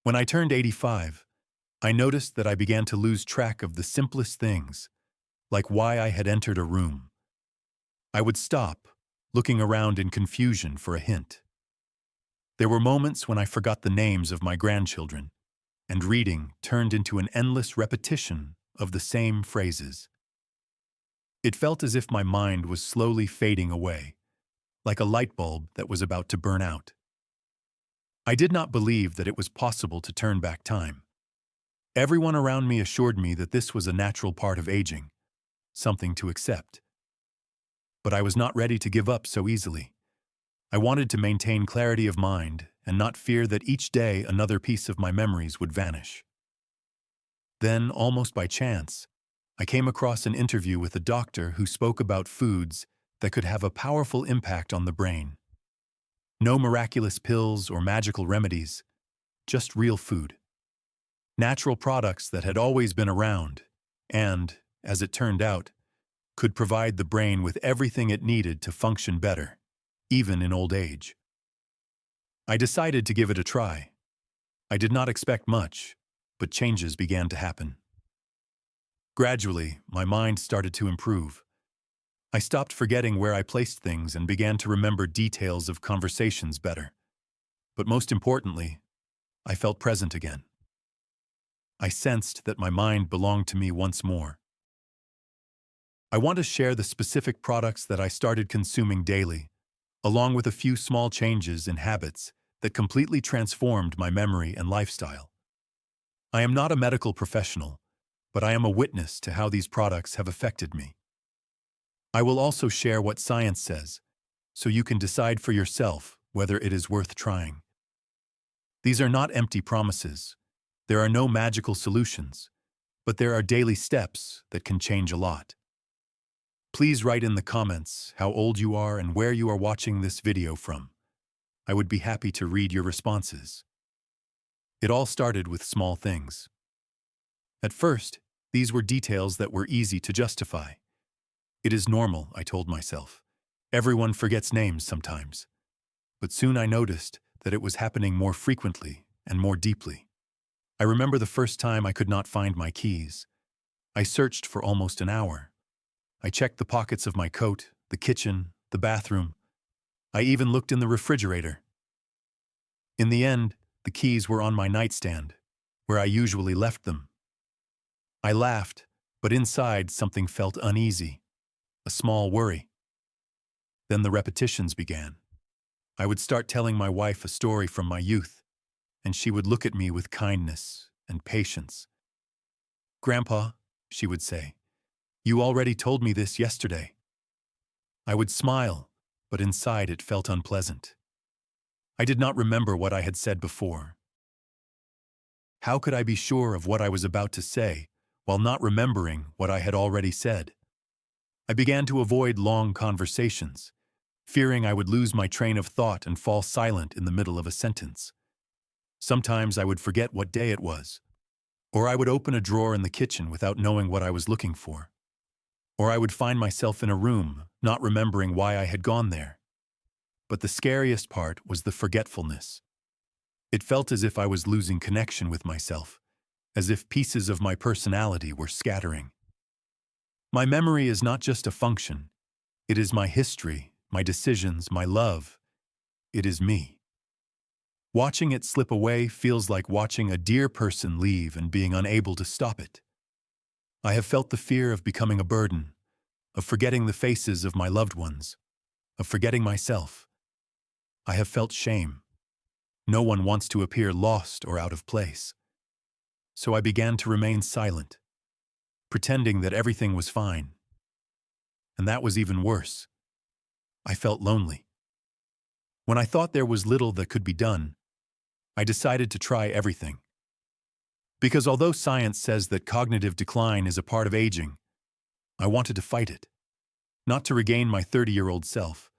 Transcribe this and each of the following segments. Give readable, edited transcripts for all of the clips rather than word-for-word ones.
When I turned 85, I noticed that I began to lose track of the simplest things, like why I had entered a room. I would stop, looking around in confusion for a hint. There were moments when I forgot the names of my grandchildren, and reading turned into an endless repetition of the same phrases. It felt as if my mind was slowly fading away, like a light bulb that was about to burn out. I did not believe that it was possible to turn back time. Everyone around me assured me that this was a natural part of aging, something to accept. But I was not ready to give up so easily. I wanted to maintain clarity of mind and not fear that each day another piece of my memories would vanish. Then, almost by chance, I came across an interview with a doctor who spoke about foods that could have a powerful impact on the brain. No miraculous pills or magical remedies, just real food. Natural products that had always been around and, as it turned out, could provide the brain with everything it needed to function better, even in old age. I decided to give it a try. I did not expect much, but changes began to happen. Gradually, my mind started to improve. I stopped forgetting where I placed things and began to remember details of conversations better. But most importantly, I felt present again. I sensed that my mind belonged to me once more. I want to share the specific products that I started consuming daily, along with a few small changes in habits that completely transformed my memory and lifestyle. I am not a medical professional, but I am a witness to how these products have affected me. I will also share what science says, so you can decide for yourself whether it is worth trying. These are not empty promises. There are no magical solutions, but there are daily steps that can change a lot. Please write in the comments how old you are and where you are watching this video from. I would be happy to read your responses. It all started with small things. At first, these were details that were easy to justify. It is normal, I told myself. Everyone forgets names sometimes. But soon I noticed that it was happening more frequently and more deeply. I remember the first time I could not find my keys. I searched for almost an hour. I checked the pockets of my coat, the kitchen, the bathroom. I even looked in the refrigerator. In the end, the keys were on my nightstand, where I usually left them. I laughed, but inside something felt uneasy, a small worry. Then the repetitions began. I would start telling my wife a story from my youth, and she would look at me with kindness and patience. "Grandpa," she would say, "you already told me this yesterday." I would smile, but inside it felt unpleasant. I did not remember what I had said before. How could I be sure of what I was about to say while not remembering what I had already said? I began to avoid long conversations, fearing I would lose my train of thought and fall silent in the middle of a sentence. Sometimes I would forget what day it was, or I would open a drawer in the kitchen without knowing what I was looking for, or I would find myself in a room, not remembering why I had gone there. But the scariest part was the forgetfulness. It felt as if I was losing connection with myself, as if pieces of my personality were scattering. My memory is not just a function. It is my history, my decisions, my love. It is me. Watching it slip away feels like watching a dear person leave and being unable to stop it. I have felt the fear of becoming a burden, of forgetting the faces of my loved ones, of forgetting myself. I have felt shame. No one wants to appear lost or out of place. So I began to remain silent, pretending that everything was fine. And that was even worse. I felt lonely. When I thought there was little that could be done, I decided to try everything. Because although science says that cognitive decline is a part of aging, I wanted to fight it. Not to regain my 30-year-old self,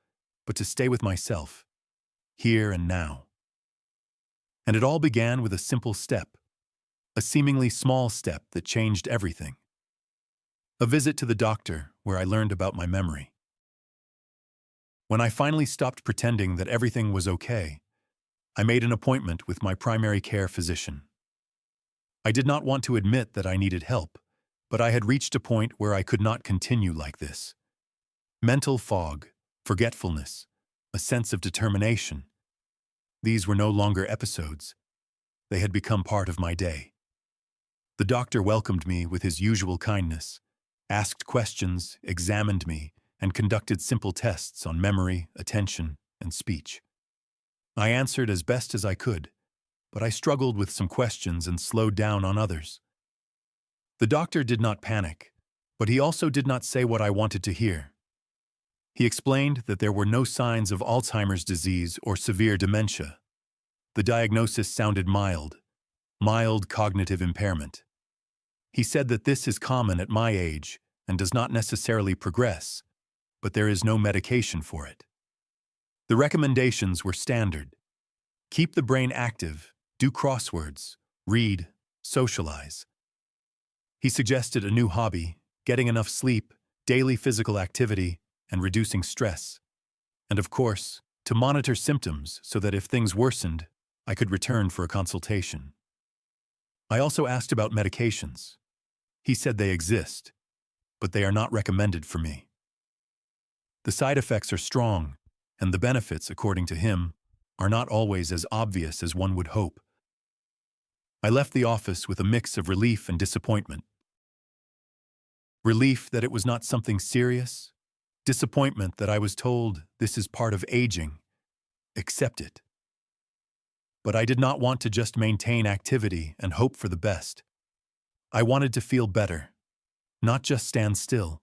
but to stay with myself, here and now. And it all began with a simple step, a seemingly small step that changed everything. A visit to the doctor where I learned about my memory. When I finally stopped pretending that everything was okay, I made an appointment with my primary care physician. I did not want to admit that I needed help, but I had reached a point where I could not continue like this. Mental fog, forgetfulness, a sense of determination. These were no longer episodes. They had become part of my day. The doctor welcomed me with his usual kindness, asked questions, examined me, and conducted simple tests on memory, attention, and speech. I answered as best as I could, but I struggled with some questions and slowed down on others. The doctor did not panic, but he also did not say what I wanted to hear. He explained that there were no signs of Alzheimer's disease or severe dementia. The diagnosis sounded mild cognitive impairment. He said that this is common at my age and does not necessarily progress, but there is no medication for it. The recommendations were standard. Keep the brain active, do crosswords, read, socialize. He suggested a new hobby, getting enough sleep, daily physical activity, and reducing stress. And of course, to monitor symptoms so that if things worsened, I could return for a consultation. I also asked about medications. He said they exist, but they are not recommended for me. The side effects are strong, and the benefits, according to him, are not always as obvious as one would hope. I left the office with a mix of relief and disappointment. Relief that it was not something serious, disappointment that I was told this is part of aging, accept it. But I did not want to just maintain activity and hope for the best. I wanted to feel better, not just stand still.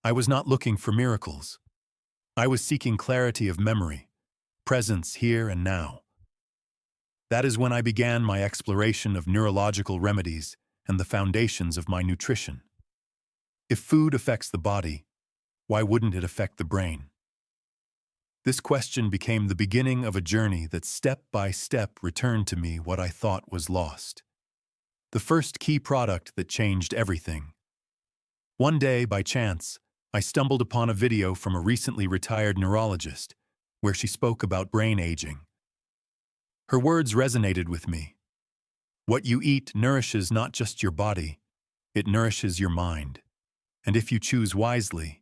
I was not looking for miracles. I was seeking clarity of memory, presence here and now. That is when I began my exploration of neurological remedies and the foundations of my nutrition. If food affects the body, why wouldn't it affect the brain? This question became the beginning of a journey that step by step returned to me what I thought was lost. The first key product that changed everything. One day, by chance, I stumbled upon a video from a recently retired neurologist where she spoke about brain aging. Her words resonated with me. What you eat nourishes not just your body, it nourishes your mind. And if you choose wisely,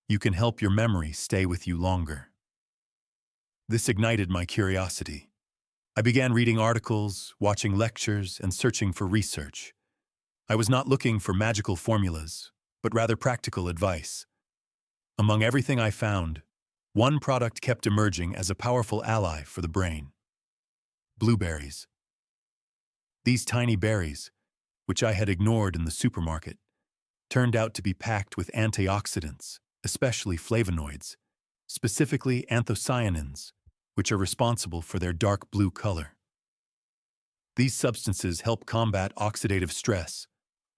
you can help your memory stay with you longer. This ignited my curiosity. I began reading articles, watching lectures, and searching for research. I was not looking for magical formulas, but rather practical advice. Among everything I found, one product kept emerging as a powerful ally for the brain. Blueberries. These tiny berries, which I had ignored in the supermarket, turned out to be packed with antioxidants, especially flavonoids, specifically anthocyanins, which are responsible for their dark blue color. These substances help combat oxidative stress,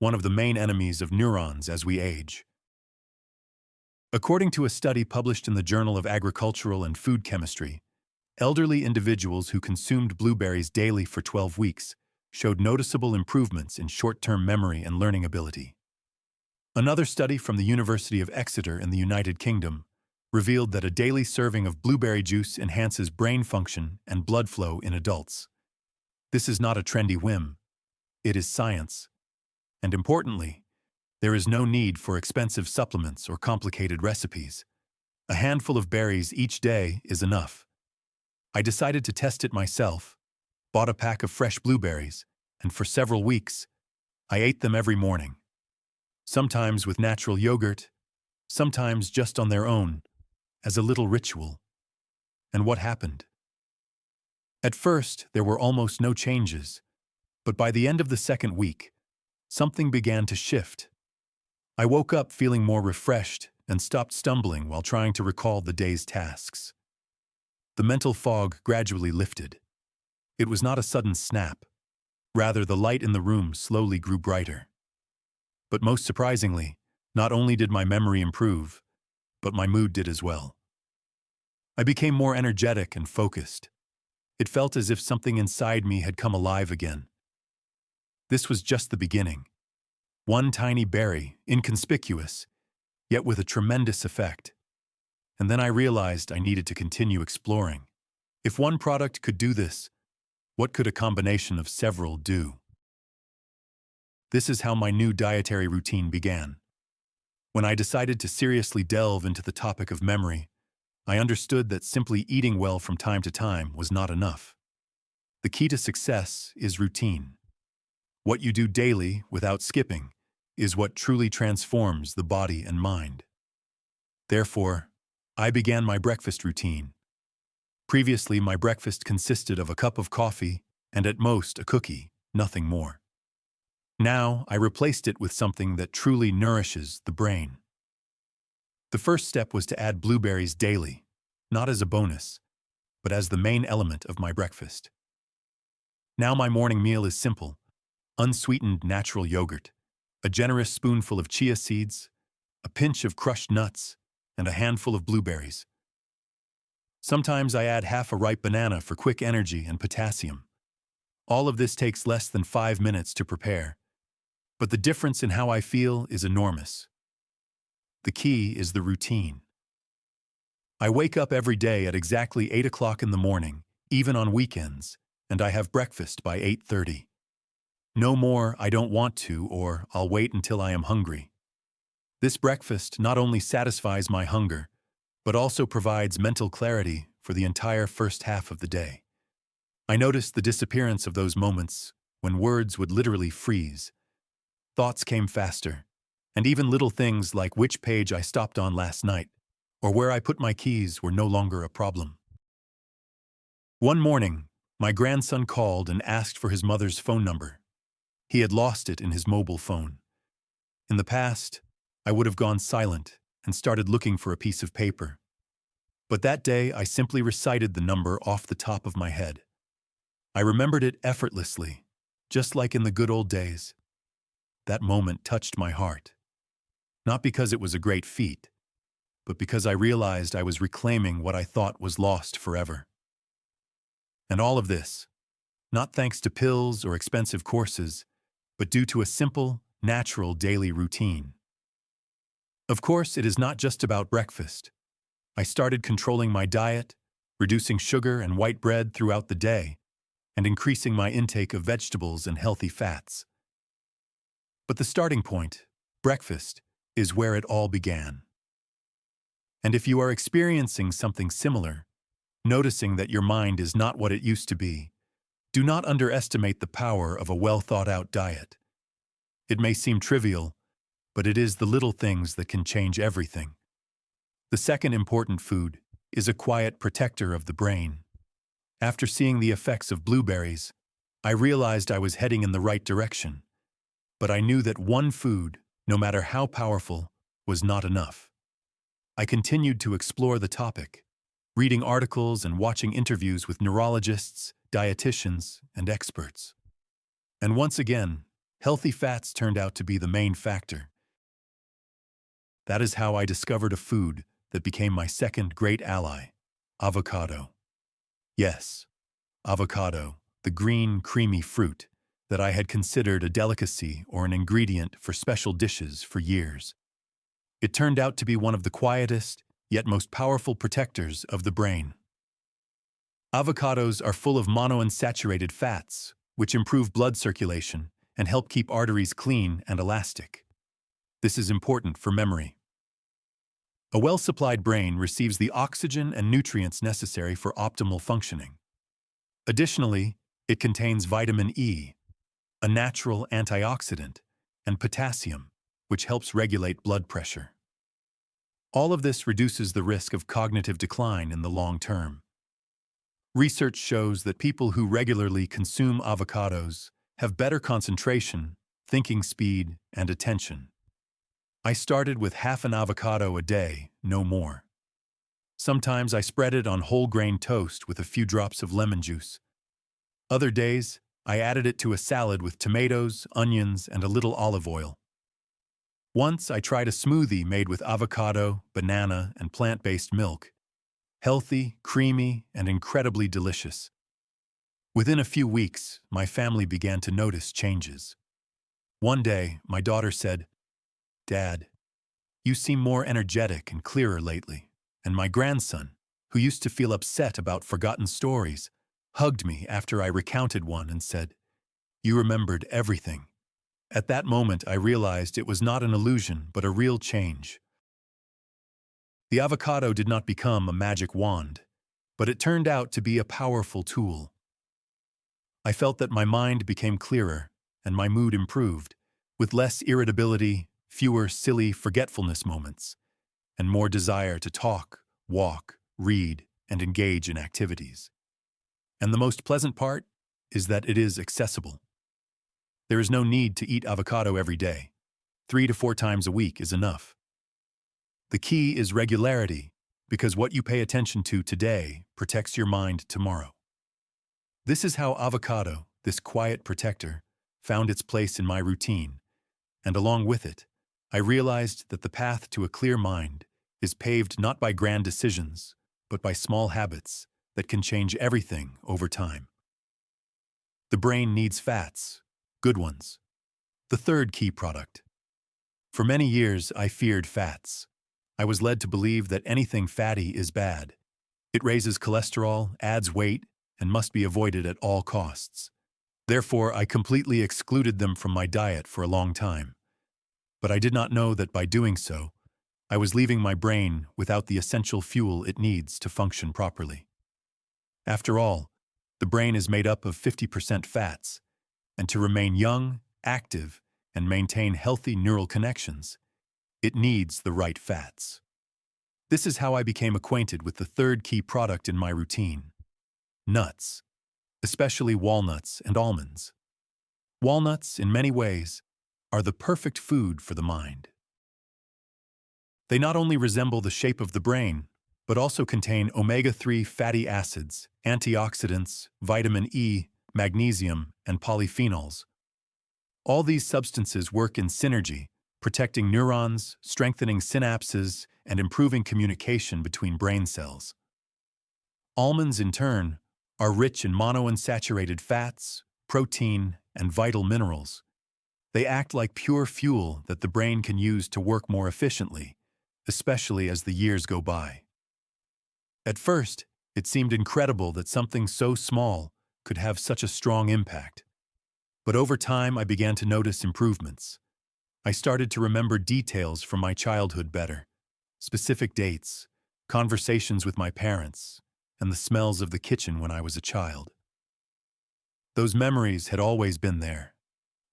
one of the main enemies of neurons as we age. According to a study published in the Journal of Agricultural and Food Chemistry, elderly individuals who consumed blueberries daily for 12 weeks showed noticeable improvements in short-term memory and learning ability. Another study from the University of Exeter in the United Kingdom revealed that a daily serving of blueberry juice enhances brain function and blood flow in adults. This is not a trendy whim. It is science. And importantly, there is no need for expensive supplements or complicated recipes. A handful of berries each day is enough. I decided to test it myself, bought a pack of fresh blueberries, and for several weeks, I ate them every morning. Sometimes with natural yogurt, sometimes just on their own, as a little ritual. And what happened? At first, there were almost no changes, but by the end of the second week, something began to shift. I woke up feeling more refreshed and stopped stumbling while trying to recall the day's tasks. The mental fog gradually lifted. It was not a sudden snap. Rather, the light in the room slowly grew brighter. But most surprisingly, not only did my memory improve, but my mood did as well. I became more energetic and focused. It felt as if something inside me had come alive again. This was just the beginning. One tiny berry, inconspicuous, yet with a tremendous effect. And then I realized I needed to continue exploring. If one product could do this, what could a combination of several do? This is how my new dietary routine began. When I decided to seriously delve into the topic of memory, I understood that simply eating well from time to time was not enough. The key to success is routine. What you do daily, without skipping, is what truly transforms the body and mind. Therefore, I began my breakfast routine. Previously, my breakfast consisted of a cup of coffee and at most a cookie, nothing more. Now, I replaced it with something that truly nourishes the brain. The first step was to add blueberries daily, not as a bonus, but as the main element of my breakfast. Now my morning meal is simple: unsweetened natural yogurt, a generous spoonful of chia seeds, a pinch of crushed nuts, and a handful of blueberries. Sometimes I add half a ripe banana for quick energy and potassium. All of this takes less than 5 minutes to prepare, but the difference in how I feel is enormous. The key is the routine. I wake up every day at exactly 8 o'clock in the morning, even on weekends, and I have breakfast by 8:30. No more "I don't want to" or "I'll wait until I am hungry." This breakfast not only satisfies my hunger, but also provides mental clarity for the entire first half of the day. I noticed the disappearance of those moments when words would literally freeze. Thoughts came faster, and even little things like which page I stopped on last night or where I put my keys were no longer a problem. One morning, my grandson called and asked for his mother's phone number. He had lost it in his mobile phone. In the past, I would have gone silent and started looking for a piece of paper. But that day, I simply recited the number off the top of my head. I remembered it effortlessly, just like in the good old days. That moment touched my heart. Not because it was a great feat, but because I realized I was reclaiming what I thought was lost forever. And all of this, not thanks to pills or expensive courses, but due to a simple, natural daily routine. Of course, it is not just about breakfast. I started controlling my diet, reducing sugar and white bread throughout the day, and increasing my intake of vegetables and healthy fats. But the starting point, breakfast, is where it all began. And if you are experiencing something similar, noticing that your mind is not what it used to be, do not underestimate the power of a well-thought-out diet. It may seem trivial, but it is the little things that can change everything. The second important food is a quiet protector of the brain. After seeing the effects of blueberries, I realized I was heading in the right direction. But I knew that one food, no matter how powerful, was not enough. I continued to explore the topic, reading articles and watching interviews with neurologists, dietitians, and experts. And once again, healthy fats turned out to be the main factor. That is how I discovered a food that became my second great ally: avocado. Yes, avocado, the green, creamy fruit that I had considered a delicacy or an ingredient for special dishes for years. It turned out to be one of the quietest, yet most powerful protectors of the brain. Avocados are full of monounsaturated fats, which improve blood circulation and help keep arteries clean and elastic. This is important for memory. A well-supplied brain receives the oxygen and nutrients necessary for optimal functioning. Additionally, it contains vitamin E, a natural antioxidant, and potassium, which helps regulate blood pressure. All of this reduces the risk of cognitive decline in the long term. Research shows that people who regularly consume avocados have better concentration, thinking speed, and attention. I started with half an avocado a day, no more. Sometimes I spread it on whole grain toast with a few drops of lemon juice. Other days, I added it to a salad with tomatoes, onions, and a little olive oil. Once I tried a smoothie made with avocado, banana, and plant-based milk. Healthy, creamy, and incredibly delicious. Within a few weeks, my family began to notice changes. One day, my daughter said, "Dad, you seem more energetic and clearer lately." And my grandson, who used to feel upset about forgotten stories, hugged me after I recounted one and said, "You remembered everything." At that moment, I realized it was not an illusion, but a real change. The avocado did not become a magic wand, but it turned out to be a powerful tool. I felt that my mind became clearer and my mood improved, with less irritability, fewer silly forgetfulness moments, and more desire to talk, walk, read, and engage in activities. And the most pleasant part is that it is accessible. There is no need to eat avocado every day. 3 to 4 times a week is enough. The key is regularity, because what you pay attention to today protects your mind tomorrow. This is how avocado, this quiet protector, found its place in my routine, and along with it, I realized that the path to a clear mind is paved not by grand decisions, but by small habits that can change everything over time. The brain needs fats, good ones. The third key product. For many years, I feared fats. I was led to believe that anything fatty is bad. It raises cholesterol, adds weight, and must be avoided at all costs. Therefore, I completely excluded them from my diet for a long time. But I did not know that by doing so, I was leaving my brain without the essential fuel it needs to function properly. After all, the brain is made up of 50% fats, and to remain young, active, and maintain healthy neural connections, it needs the right fats. This is how I became acquainted with the third key product in my routine: nuts, especially walnuts and almonds. Walnuts, in many ways, are the perfect food for the mind. They not only resemble the shape of the brain, but also contain omega-3 fatty acids, antioxidants, vitamin E, magnesium, and polyphenols. All these substances work in synergy, protecting neurons, strengthening synapses, and improving communication between brain cells. Almonds, in turn, are rich in monounsaturated fats, protein, and vital minerals. They act like pure fuel that the brain can use to work more efficiently, especially as the years go by. At first, it seemed incredible that something so small could have such a strong impact. But over time, I began to notice improvements. I started to remember details from my childhood better, specific dates, conversations with my parents, and the smells of the kitchen when I was a child. Those memories had always been there,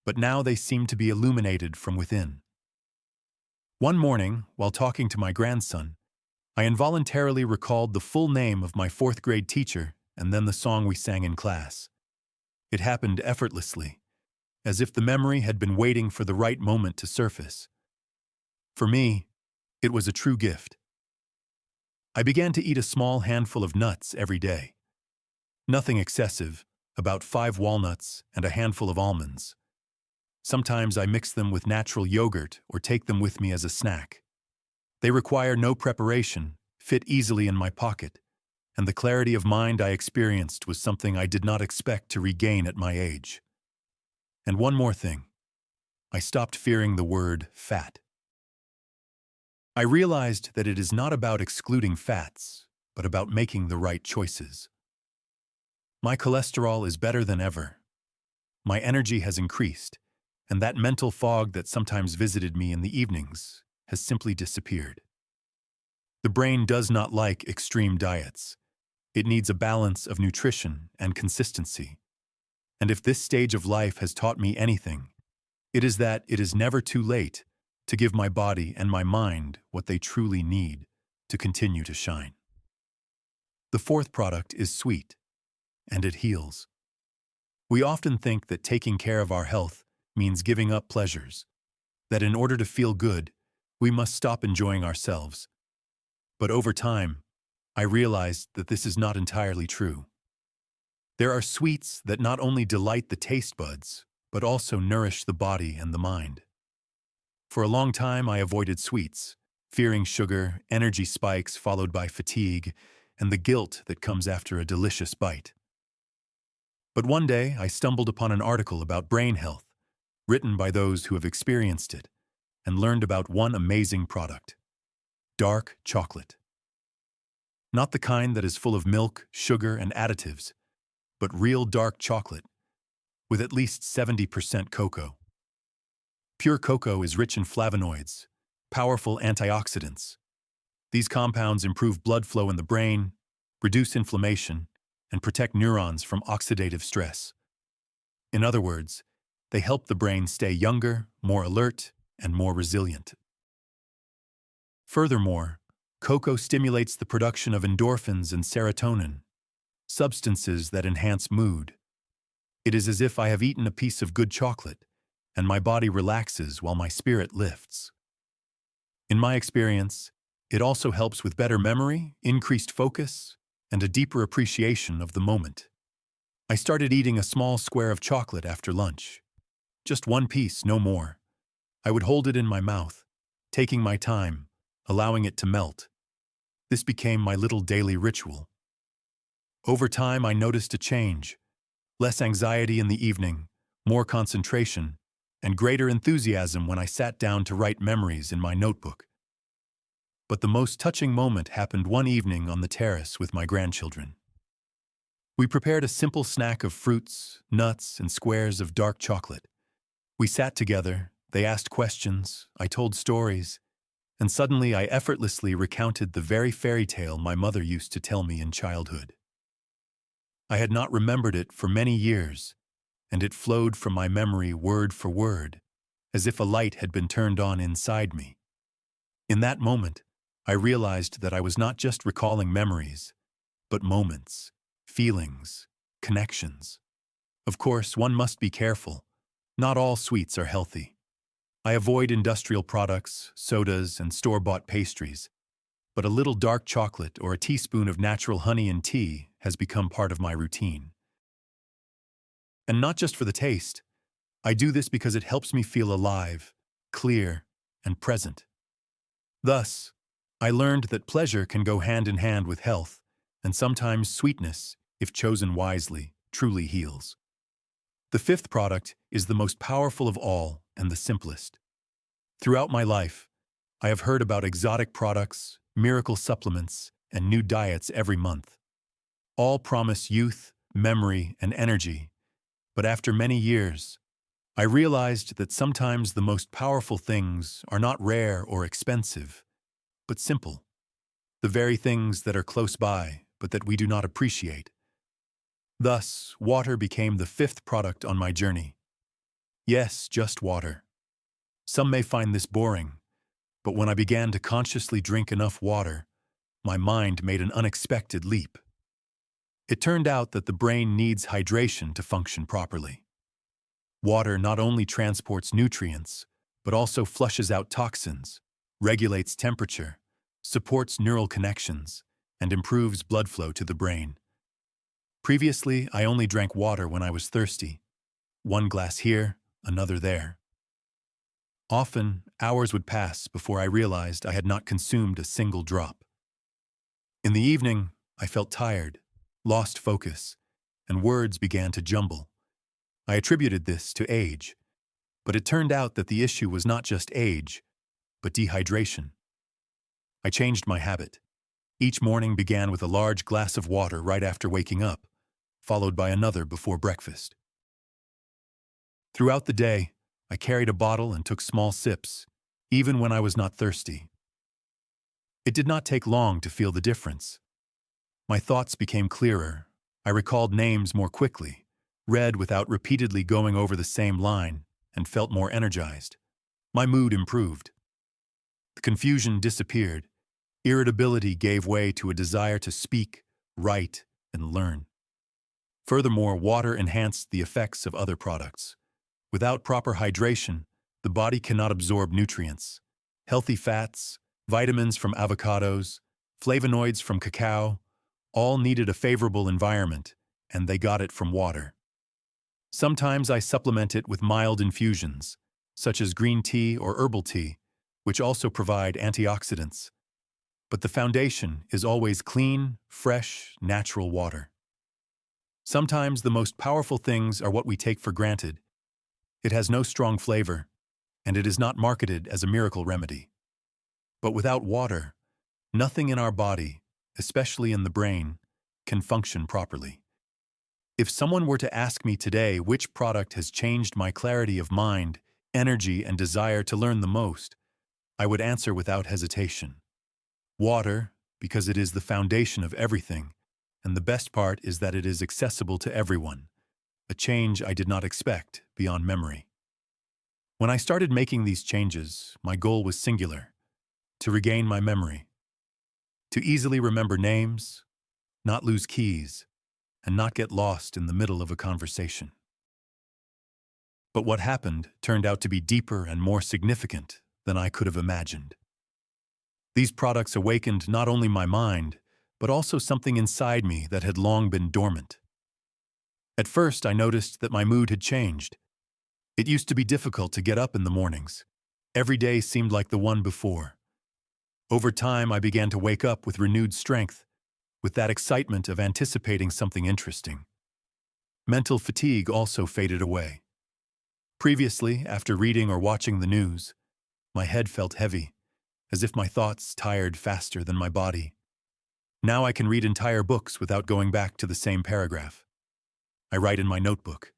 but now they seemed to be illuminated from within. One morning, while talking to my grandson, I involuntarily recalled the full name of my fourth-grade teacher and then the song we sang in class. It happened effortlessly, as if the memory had been waiting for the right moment to surface. For me, it was a true gift. I began to eat a small handful of nuts every day. Nothing excessive, about 5 walnuts and a handful of almonds. Sometimes I mix them with natural yogurt or take them with me as a snack. They require no preparation, fit easily in my pocket, and the clarity of mind I experienced was something I did not expect to regain at my age. And one more thing. I stopped fearing the word fat. I realized that it is not about excluding fats, but about making the right choices. My cholesterol is better than ever. My energy has increased, and that mental fog that sometimes visited me in the evenings has simply disappeared. The brain does not like extreme diets. It needs a balance of nutrition and consistency. And if this stage of life has taught me anything, it is that it is never too late to give my body and my mind what they truly need to continue to shine. The fourth product is sweet, and it heals. We often think that taking care of our health means giving up pleasures, that in order to feel good, we must stop enjoying ourselves. But over time, I realized that this is not entirely true. There are sweets that not only delight the taste buds, but also nourish the body and the mind. For a long time, I avoided sweets, fearing sugar, energy spikes followed by fatigue, and the guilt that comes after a delicious bite. But one day, I stumbled upon an article about brain health, written by those who have experienced it, and learned about one amazing product: dark chocolate. Not the kind that is full of milk, sugar, and additives, but real dark chocolate, with at least 70% cocoa. Pure cocoa is rich in flavonoids, powerful antioxidants. These compounds improve blood flow in the brain, reduce inflammation, and protect neurons from oxidative stress. In other words, they help the brain stay younger, more alert, and more resilient. Furthermore, cocoa stimulates the production of endorphins and serotonin, substances that enhance mood. It is as if I have eaten a piece of good chocolate, and my body relaxes while my spirit lifts. In my experience, it also helps with better memory, increased focus, and a deeper appreciation of the moment. I started eating a small square of chocolate after lunch. Just one piece, no more. I would hold it in my mouth, taking my time, allowing it to melt. This became my little daily ritual. Over time, I noticed a change. Less anxiety in the evening, more concentration, and greater enthusiasm when I sat down to write memories in my notebook. But the most touching moment happened one evening on the terrace with my grandchildren. We prepared a simple snack of fruits, nuts, and squares of dark chocolate. We sat together, they asked questions, I told stories, and suddenly I effortlessly recounted the very fairy tale my mother used to tell me in childhood. I had not remembered it for many years, and it flowed from my memory word for word, as if a light had been turned on inside me. In that moment, I realized that I was not just recalling memories, but moments, feelings, connections. Of course, one must be careful. Not all sweets are healthy. I avoid industrial products, sodas, and store-bought pastries, but a little dark chocolate or a teaspoon of natural honey in tea has become part of my routine. And not just for the taste. I do this because it helps me feel alive, clear, and present. Thus, I learned that pleasure can go hand in hand with health, and sometimes sweetness, if chosen wisely, truly heals. The fifth product is the most powerful of all and the simplest. Throughout my life, I have heard about exotic products, miracle supplements, and new diets every month. All promise youth, memory, and energy, but after many years, I realized that sometimes the most powerful things are not rare or expensive, but simple. The very things that are close by, but that we do not appreciate. Thus, water became the fifth product on my journey. Yes, just water. Some may find this boring, but when I began to consciously drink enough water, my mind made an unexpected leap. It turned out that the brain needs hydration to function properly. Water not only transports nutrients, but also flushes out toxins, regulates temperature, supports neural connections, and improves blood flow to the brain. Previously, I only drank water when I was thirsty. One glass here, another there. Often, hours would pass before I realized I had not consumed a single drop. In the evening, I felt tired, lost focus, and words began to jumble. I attributed this to age, but it turned out that the issue was not just age, but dehydration. I changed my habit. Each morning began with a large glass of water right after waking up, followed by another before breakfast. Throughout the day, I carried a bottle and took small sips, even when I was not thirsty. It did not take long to feel the difference. My thoughts became clearer. I recalled names more quickly, read without repeatedly going over the same line, and felt more energized. My mood improved. The confusion disappeared. Irritability gave way to a desire to speak, write, and learn. Furthermore, water enhanced the effects of other products. Without proper hydration, the body cannot absorb nutrients. Healthy fats, vitamins from avocados, flavonoids from cacao, all needed a favorable environment, and they got it from water. Sometimes I supplement it with mild infusions, such as green tea or herbal tea, which also provide antioxidants. But the foundation is always clean, fresh, natural water. Sometimes the most powerful things are what we take for granted. It has no strong flavor, and it is not marketed as a miracle remedy. But without water, nothing in our body, especially in the brain, can function properly. If someone were to ask me today which product has changed my clarity of mind, energy, and desire to learn the most, I would answer without hesitation. Water, because it is the foundation of everything, and the best part is that it is accessible to everyone, a change I did not expect beyond memory. When I started making these changes, my goal was singular: to regain my memory, to easily remember names, not lose keys, and not get lost in the middle of a conversation. But what happened turned out to be deeper and more significant than I could have imagined. These products awakened not only my mind, but also something inside me that had long been dormant. At first, I noticed that my mood had changed. It used to be difficult to get up in the mornings. Every day seemed like the one before. Over time, I began to wake up with renewed strength, with that excitement of anticipating something interesting. Mental fatigue also faded away. Previously, after reading or watching the news, my head felt heavy, as if my thoughts tired faster than my body. Now I can read entire books without going back to the same paragraph. I write in my notebook.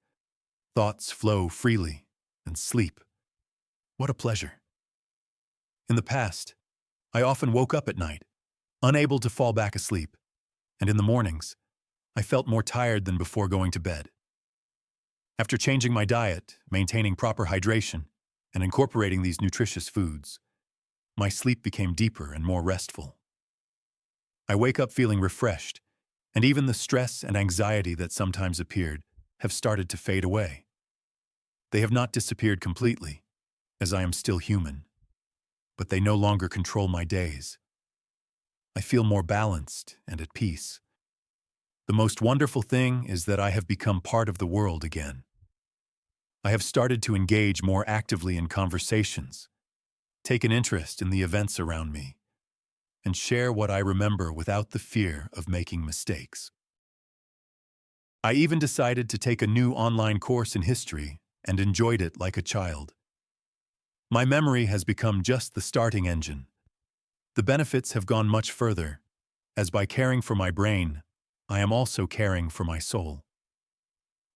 Thoughts flow freely, and sleep. What a pleasure. In the past, I often woke up at night, unable to fall back asleep, and in the mornings, I felt more tired than before going to bed. After changing my diet, maintaining proper hydration, and incorporating these nutritious foods, my sleep became deeper and more restful. I wake up feeling refreshed, and even the stress and anxiety that sometimes appeared have started to fade away. They have not disappeared completely, as I am still human, but they no longer control my days. I feel more balanced and at peace. The most wonderful thing is that I have become part of the world again. I have started to engage more actively in conversations, take an interest in the events around me, and share what I remember without the fear of making mistakes. I even decided to take a new online course in history and enjoyed it like a child. My memory has become just the starting engine. The benefits have gone much further, as by caring for my brain, I am also caring for my soul.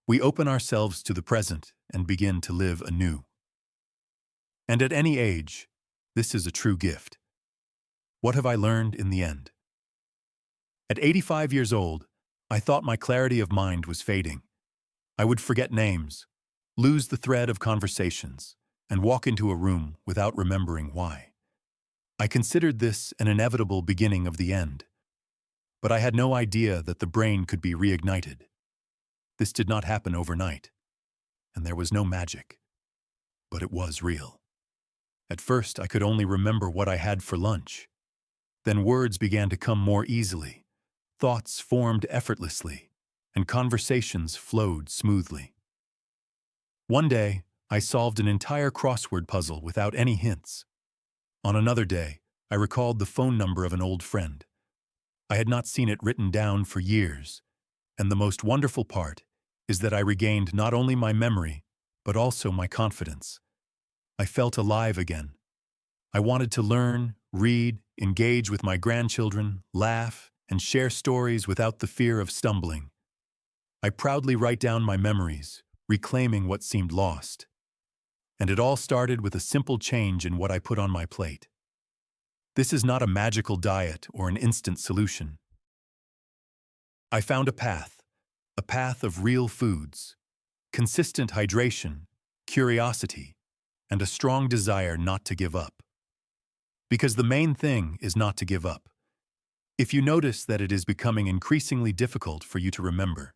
We open ourselves to the present and begin to live anew. And at any age, this is a true gift. What have I learned in the end? At 85 years old, I thought my clarity of mind was fading. I would forget names, lose the thread of conversations, and walk into a room without remembering why. I considered this an inevitable beginning of the end. But I had no idea that the brain could be reignited. This did not happen overnight, and there was no magic. But it was real. At first, I could only remember what I had for lunch. Then words began to come more easily, thoughts formed effortlessly, and conversations flowed smoothly. One day, I solved an entire crossword puzzle without any hints. On another day, I recalled the phone number of an old friend. I had not seen it written down for years, and the most wonderful part is that I regained not only my memory, but also my confidence. I felt alive again. I wanted to learn, read, engage with my grandchildren, laugh, and share stories without the fear of stumbling. I proudly write down my memories, reclaiming what seemed lost. And it all started with a simple change in what I put on my plate. This is not a magical diet or an instant solution. I found a path of real foods, consistent hydration, curiosity, and a strong desire not to give up. Because the main thing is not to give up. If you notice that it is becoming increasingly difficult for you to remember,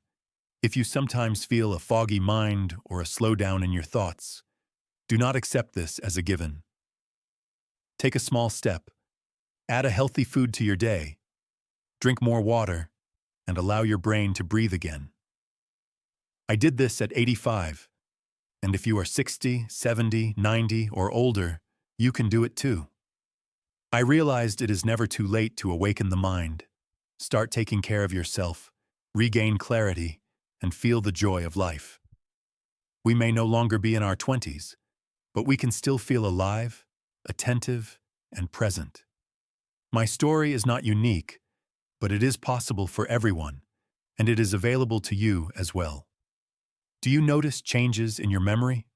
if you sometimes feel a foggy mind or a slowdown in your thoughts, do not accept this as a given. Take a small step. Add a healthy food to your day. Drink more water, and allow your brain to breathe again. I did this at 85, and if you are 60, 70, 90, or older, you can do it too. I realized it is never too late to awaken the mind, start taking care of yourself, regain clarity, and feel the joy of life. We may no longer be in our 20s, but we can still feel alive, attentive, and present. My story is not unique, but it is possible for everyone, and it is available to you as well. Do you notice changes in your memory?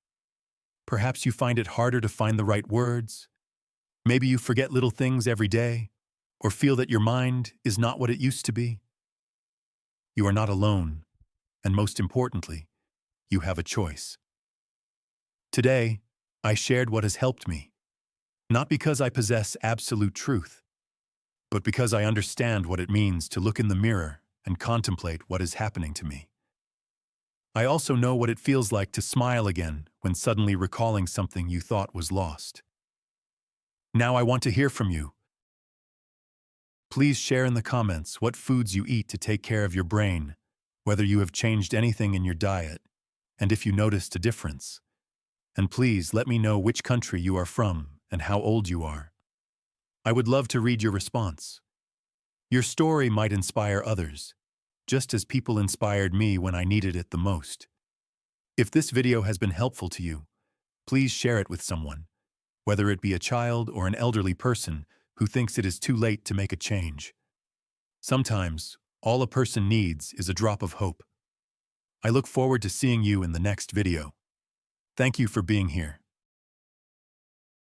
Perhaps you find it harder to find the right words. Maybe you forget little things every day, or feel that your mind is not what it used to be. You are not alone, and most importantly, you have a choice. Today, I shared what has helped me, not because I possess absolute truth, but because I understand what it means to look in the mirror and contemplate what is happening to me. I also know what it feels like to smile again when suddenly recalling something you thought was lost. Now I want to hear from you. Please share in the comments what foods you eat to take care of your brain, whether you have changed anything in your diet, and if you noticed a difference. And please let me know which country you are from and how old you are. I would love to read your response. Your story might inspire others, just as people inspired me when I needed it the most. If this video has been helpful to you, please share it with someone, whether it be a child or an elderly person who thinks it is too late to make a change. Sometimes, all a person needs is a drop of hope. I look forward to seeing you in the next video. Thank you for being here.